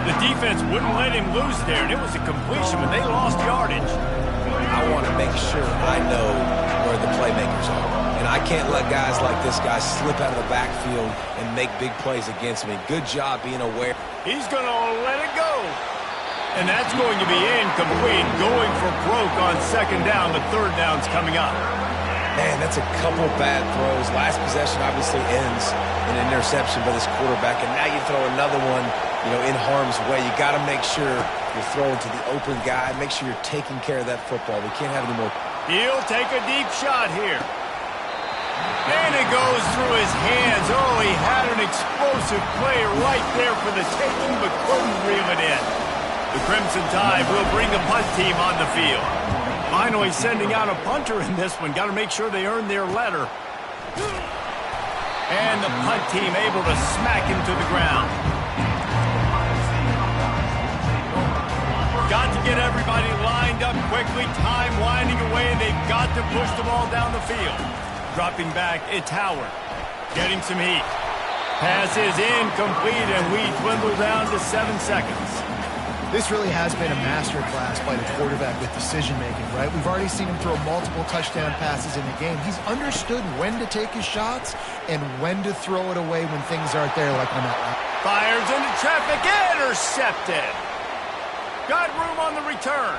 The defense wouldn't let him lose there, and it was a completion, but they lost yardage. I want to make sure I know where the playmakers are. And I can't let guys like this guy slip out of the backfield and make big plays against me. Good job being aware. He's going to let it go. And that's going to be incomplete. Going for broke on second down. The third down's coming up. Man, that's a couple bad throws. Last possession obviously ends in an interception by this quarterback, and now you throw another one, you know, in harm's way. You got to make sure you're throwing to the open guy. Make sure you're taking care of that football. We can't have any more. He'll take a deep shot here. And it goes through his hands. Oh, he had an explosive play right there for the taking, but couldn't reel it in. The Crimson Tide will bring the punt team on the field. Finally sending out a punter in this one. Got to make sure they earn their letter. And the punt team able to smack him to the ground. Got to get everybody lined up quickly. Time winding away. They've got to push the ball down the field. Dropping back, it's Howard. Getting some heat. Pass is incomplete, and we dwindle down to 7 seconds. This really has been a masterclass by the quarterback with decision-making, right? We've already seen him throw multiple touchdown passes in the game. He's understood when to take his shots and when to throw it away when things aren't there, like on that one. Fires into traffic, intercepted. Got room on the return.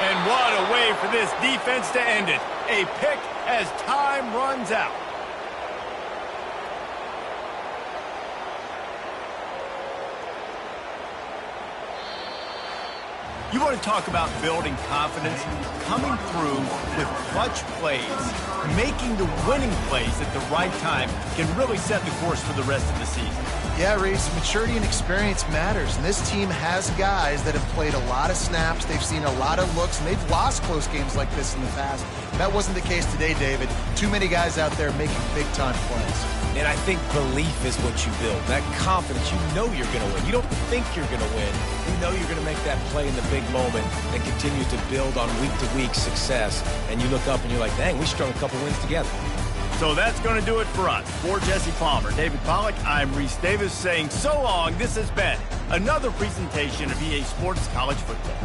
And what a way for this defense to end it. A pick as time runs out. You want to talk about building confidence? Coming through with clutch plays, making the winning plays at the right time can really set the course for the rest of the season. Yeah, Reese, maturity and experience matters, and this team has guys that have played a lot of snaps, they've seen a lot of looks, and they've lost close games like this in the past. That wasn't the case today, David. Too many guys out there making big-time plays. And I think belief is what you build. That confidence, you know you're going to win. You don't think you're going to win. You know you're going to make that play in the big moment that continues to build on week-to-week success. And you look up and you're like, dang, we strung a couple wins together. So that's going to do it for us. For Jesse Palmer, David Pollack, I'm Reese Davis saying so long. This has been another presentation of EA Sports College Football.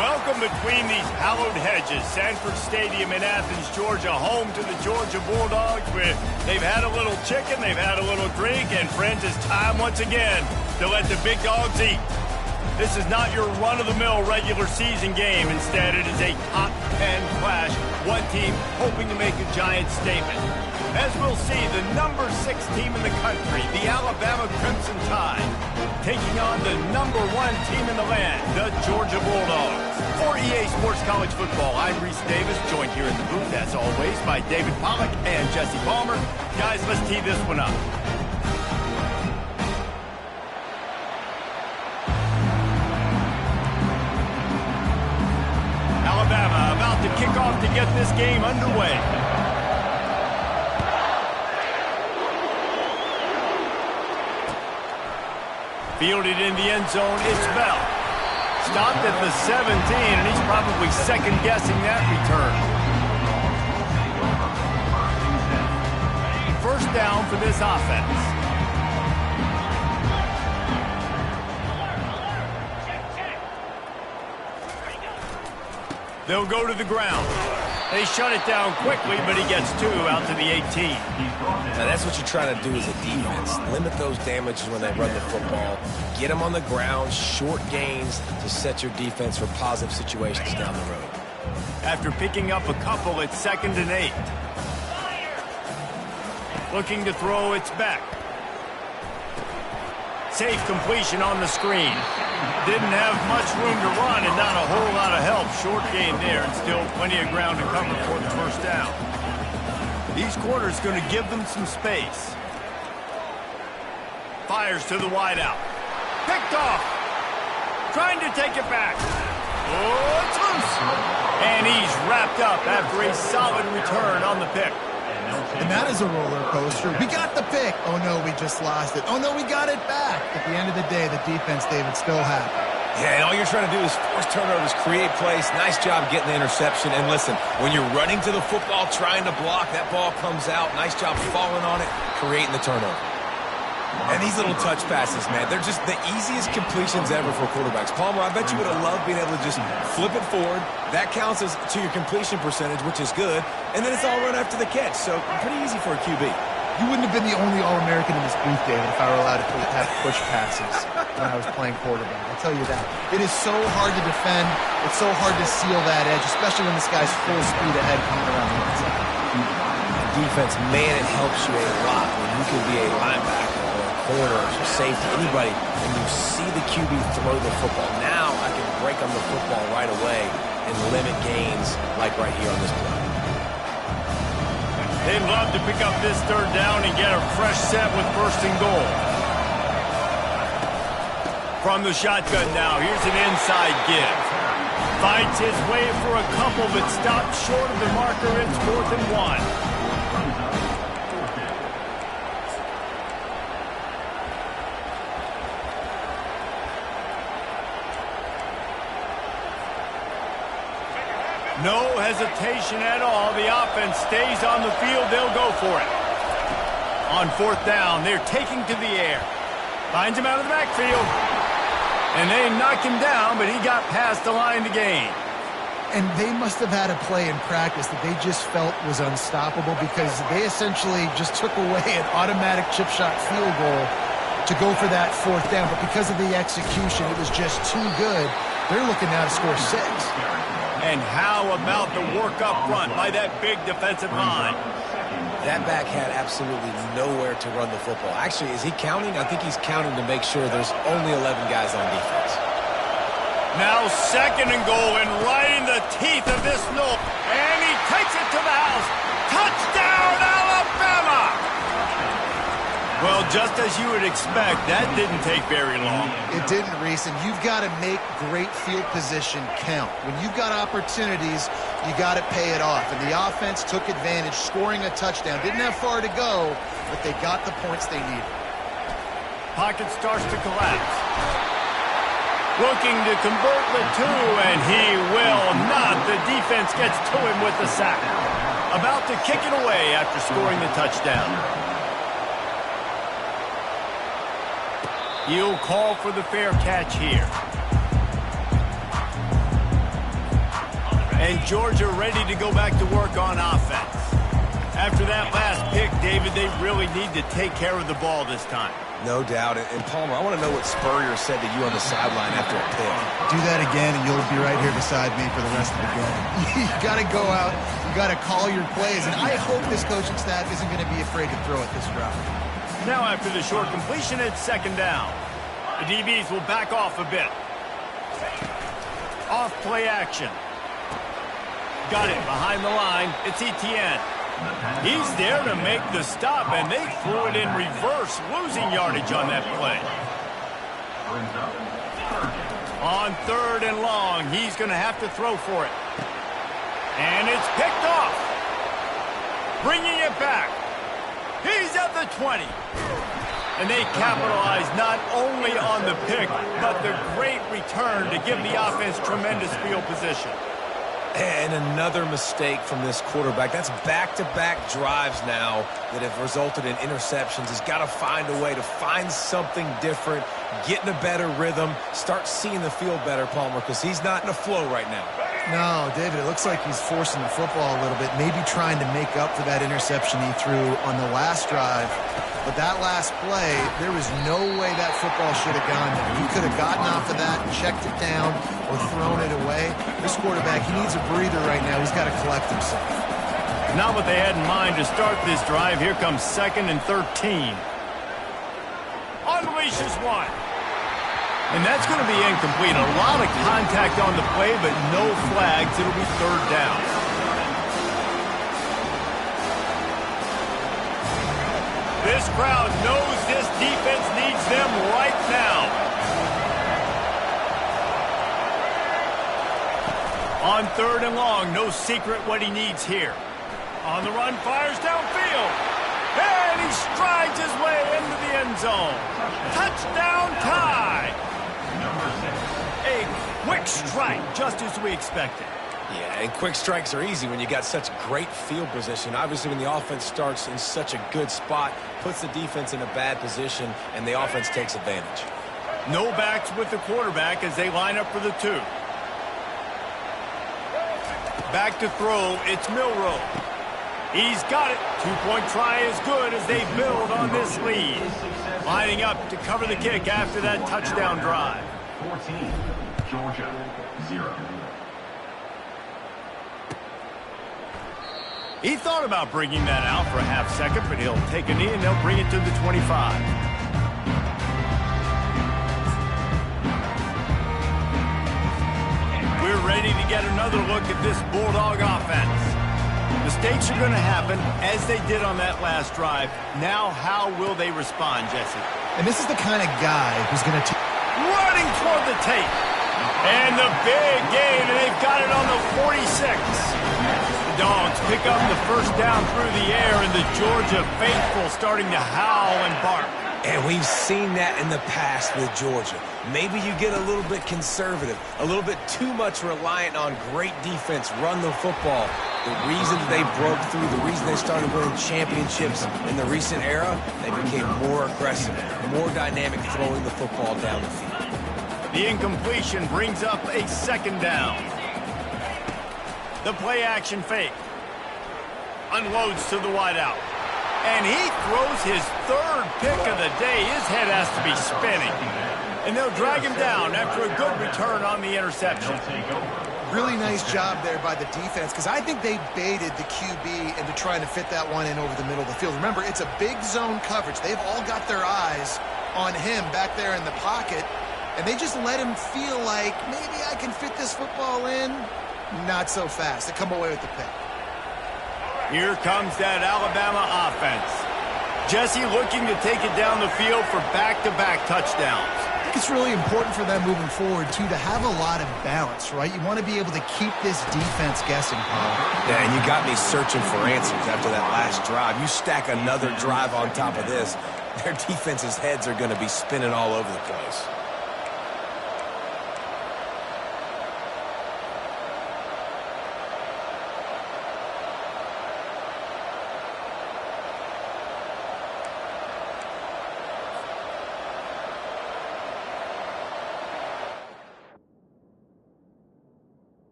Welcome between these hallowed hedges. Sanford Stadium in Athens, Georgia, home to the Georgia Bulldogs, where they've had a little chicken, they've had a little drink, and friends, it's time once again to let the big dogs eat. This is not your run-of-the-mill regular season game. Instead, it is a top 10 clash. One team hoping to make a giant statement. As we'll see, the number 6 team in the country, the Alabama Crimson Tide, taking on the number 1 team in the land, the Georgia Bulldogs. For EA Sports College Football, I'm Reese Davis, joined here in the booth, as always, by David Pollack and Jesse Palmer. Guys, let's tee this one up. Alabama about to kick off to get this game underway. Fielded in the end zone, it's Bell. Stopped at the 17, and he's probably second-guessing that return. First down for this offense. They'll go to the ground. They shut it down quickly, but he gets 2 out to the 18. Now that's what you're trying to do as a defense. Limit those damages when they run the football. Get them on the ground, short gains to set your defense for positive situations down the road. After picking up a couple, it's 2nd and 8. Looking to throw, it's back. Safe completion on the screen. Didn't have much room to run and not a whole lot of help. Short gain there and still plenty of ground to cover for the first down. These corners going to give them some space. Fires to the wideout. Picked off. Trying to take it back. Oh, it's loose. And he's wrapped up after a solid return on the pick. And that is a roller coaster. We got the pick. Oh, no, we just lost it. Oh, no, we got it back. At the end of the day, the defense, David, still happy. Yeah, and all you're trying to do is force turnovers, create plays. Nice job getting the interception. And listen, when you're running to the football, trying to block, that ball comes out. Nice job falling on it, creating the turnover. And these little touch passes, man, they're just the easiest completions ever for quarterbacks. Palmer, I bet you would have loved being able to just flip it forward. That counts as to your completion percentage, which is good. And then it's all run after the catch. So pretty easy for a QB. You wouldn't have been the only All-American in this booth, David, if I were allowed to have push passes when I was playing quarterback. I'll tell you that. It is so hard to defend. It's so hard to seal that edge, especially when this guy's full speed ahead coming around the inside. Defense, man, it helps you a lot when you can be a linebacker or a corner or safety, anybody, and you see the QB throw the football. Now I can break on the football right away and limit gains like right here on this play. They'd love to pick up this 3rd down and get a fresh set with 1st and goal. From the shotgun now, here's an inside give. Fights his way for a couple, but stopped short of the marker. It's 4th and 1. No hesitation at all. The offense stays on the field. They'll go for it. On 4th down, they're taking to the air. Finds him out of the backfield. And they knock him down, but he got past the line to gain. And they must have had a play in practice that they just felt was unstoppable because they essentially just took away an automatic chip shot field goal to go for that 4th down. But because of the execution, it was just too good. They're looking now to score 6. And how about the work up front by that big defensive line? That back had absolutely nowhere to run the football. Actually, is he counting? I think he's counting to make sure there's only 11 guys on defense. Now 2nd and goal, and right in the teeth of this Knoll. And he takes it to the house. Touchdown, Alabama! Well, just as you would expect, that didn't take very long. It didn't, Reese, and you've got to make great field position count. When you've got opportunities, you got to pay it off. And the offense took advantage, scoring a touchdown. Didn't have far to go, but they got the points they needed. Pocket starts to collapse. Looking to convert the 2, and he will not. The defense gets to him with the sack. About to kick it away after scoring the touchdown. He'll call for the fair catch here. And Georgia ready to go back to work on offense. After that last pick, David, they really need to take care of the ball this time. No doubt. And Palmer, I want to know what Spurrier said to you on the sideline after a pick. Do that again, and you'll be right here beside me for the rest of the game. You got to go out. You got to call your plays. And I hope this coaching staff isn't going to be afraid to throw it this drive. Now after the short completion, it's second down. The DBs will back off a bit. Off play action. Got it behind the line. It's Etienne. He's there to make the stop, and they threw it in reverse, losing yardage on that play. On third and long, he's going to have to throw for it. And it's picked off. Bringing it back. He's at the 20. And they capitalize not only on the pick, but the great return to give the offense tremendous field position. And another mistake from this quarterback. That's back-to-back drives now that have resulted in interceptions. He's got to find a way to find something different, get in a better rhythm, start seeing the field better, Palmer, because he's not in a flow right now. No, David, it looks like he's forcing the football a little bit, maybe trying to make up for that interception he threw on the last drive. But that last play, there was no way that football should have gone there. He could have gotten off of that, checked it down, or thrown it away. This quarterback, he needs a breather right now. He's got to collect himself. Not what they had in mind to start this drive. Here comes 2nd and 13. Unleashes one. And that's going to be incomplete. A lot of contact on the play, but no flags. It'll be third down. This crowd knows this defense needs them right now. On third and long, no secret what he needs here. On the run, fires downfield. And he strides his way into the end zone. Touchdown tie. A quick strike, just as we expected. Yeah, and quick strikes are easy when you got such great field position. Obviously, when the offense starts in such a good spot, puts the defense in a bad position, and the offense takes advantage. No backs with the quarterback as they line up for the 2. Back to throw, it's Milroe. He's got it. 2-point try is good as they build on this lead. Lining up to cover the kick after that touchdown drive. 14, Georgia, 0. He thought about bringing that out for a half second, but he'll take a knee and they'll bring it to the 25. We're ready to get another look at this Bulldog offense. Mistakes are going to happen as they did on that last drive. Now, how will they respond, Jesse? And this is the kind of guy who's going to... Running toward the tape. And the big gain, and they've got it on the 46. The Dogs pick up the first down through the air, and the Georgia faithful starting to howl and bark. And we've seen that in the past with Georgia. Maybe you get a little bit conservative, a little bit too much reliant on great defense, run the football. The reason they broke through, the reason they started winning championships in the recent era, they became more aggressive, more dynamic throwing the football down the field. The incompletion brings up a second down. The play action fake. Unloads to the wideout. And he throws his third pick of the day. His head has to be spinning. And they'll drag him down after a good return on the interception. Really nice job there by the defense, because I think they baited the QB into trying to fit that one in over the middle of the field. Remember, it's a big zone coverage. They've all got their eyes on him back there in the pocket, and they just let him feel like, maybe I can fit this football in. Not so fast. They come away with the pick. Here comes that Alabama offense. Jesse looking to take it down the field for back-to-back touchdowns. I think it's really important for them moving forward, too, to have a lot of balance, right? You want to be able to keep this defense guessing, Paul. Yeah, and you got me searching for answers after that last drive. You stack another drive on top of this, their defense's heads are going to be spinning all over the place.